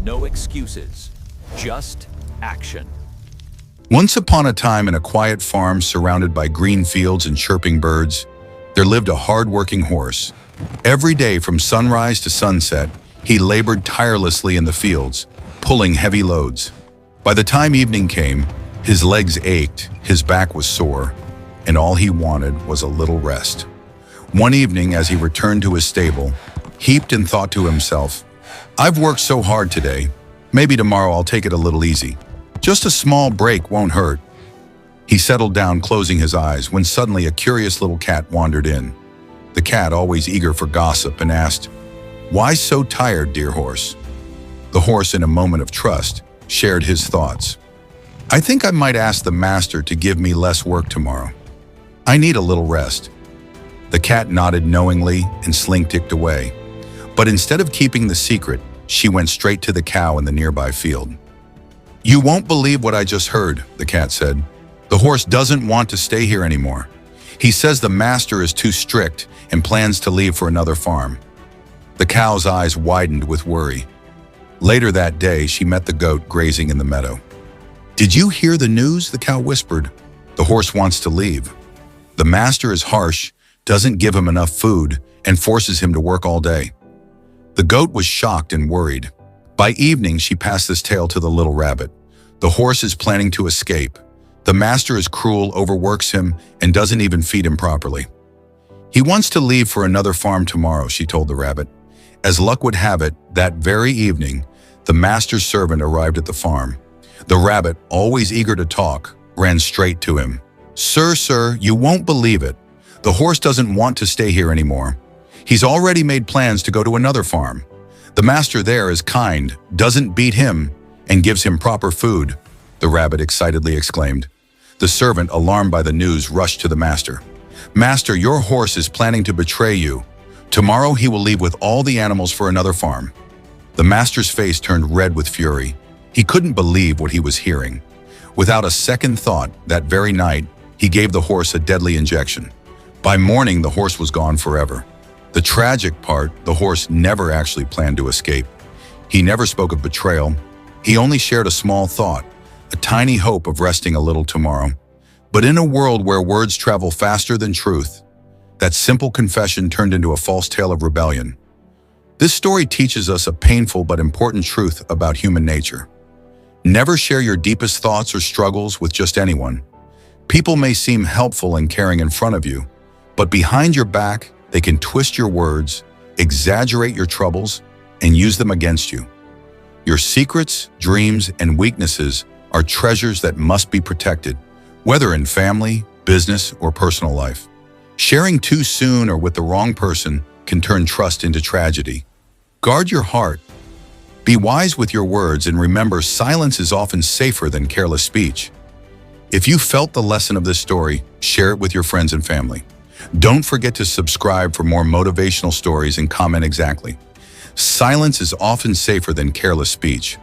No excuses, just action. Once upon a time in a quiet farm surrounded by green fields and chirping birds, there lived a hard-working horse. Every day from sunrise to sunset, he labored tirelessly in the fields, pulling heavy loads. By the time evening came, his legs ached, his back was sore, and all he wanted was a little rest. One evening, as he returned to his stable, heaped in thought to himself, "I've worked so hard today. Maybe tomorrow I'll take it a little easy. Just a small break won't hurt." He settled down, closing his eyes, when suddenly a curious little cat wandered in. The cat, always eager for gossip, and asked, "Why so tired, dear horse?" The horse, in a moment of trust, shared his thoughts. "I think I might ask the master to give me less work tomorrow. I need a little rest." The cat nodded knowingly and slinked away. But instead of keeping the secret, she went straight to the cow in the nearby field. "You won't believe what I just heard," the cat said. "The horse doesn't want to stay here anymore. He says the master is too strict and plans to leave for another farm." The cow's eyes widened with worry. Later that day, she met the goat grazing in the meadow. "Did you hear the news?" the cow whispered. "The horse wants to leave. The master is harsh, doesn't give him enough food, and forces him to work all day." The goat was shocked and worried. By evening, she passed this tale to the little rabbit. "The horse is planning to escape. The master is cruel, overworks him, and doesn't even feed him properly. He wants to leave for another farm tomorrow," she told the rabbit. As luck would have it, that very evening, the master's servant arrived at the farm. The rabbit, always eager to talk, ran straight to him. Sir, you won't believe it. The horse doesn't want to stay here anymore. He's already made plans to go to another farm. The master there is kind, doesn't beat him, and gives him proper food," the rabbit excitedly exclaimed. The servant, alarmed by the news, rushed to the master. "Master, your horse is planning to betray you. Tomorrow he will leave with all the animals for another farm." The master's face turned red with fury. He couldn't believe what he was hearing. Without a second thought, that very night, he gave the horse a deadly injection. By morning, the horse was gone forever. The tragic part, the horse never actually planned to escape. He never spoke of betrayal. He only shared a small thought, a tiny hope of resting a little tomorrow. But in a world where words travel faster than truth, that simple confession turned into a false tale of rebellion. This story teaches us a painful but important truth about human nature. Never share your deepest thoughts or struggles with just anyone. People may seem helpful and caring in front of you, but behind your back, they can twist your words, exaggerate your troubles, and use them against you. Your secrets, dreams, and weaknesses are treasures that must be protected, whether in family, business, or personal life. Sharing too soon or with the wrong person can turn trust into tragedy. Guard your heart. Be wise with your words, and remember, silence is often safer than careless speech. If you felt the lesson of this story, share it with your friends and family. Don't forget to subscribe for more motivational stories and comment exactly. Silence is often safer than careless speech.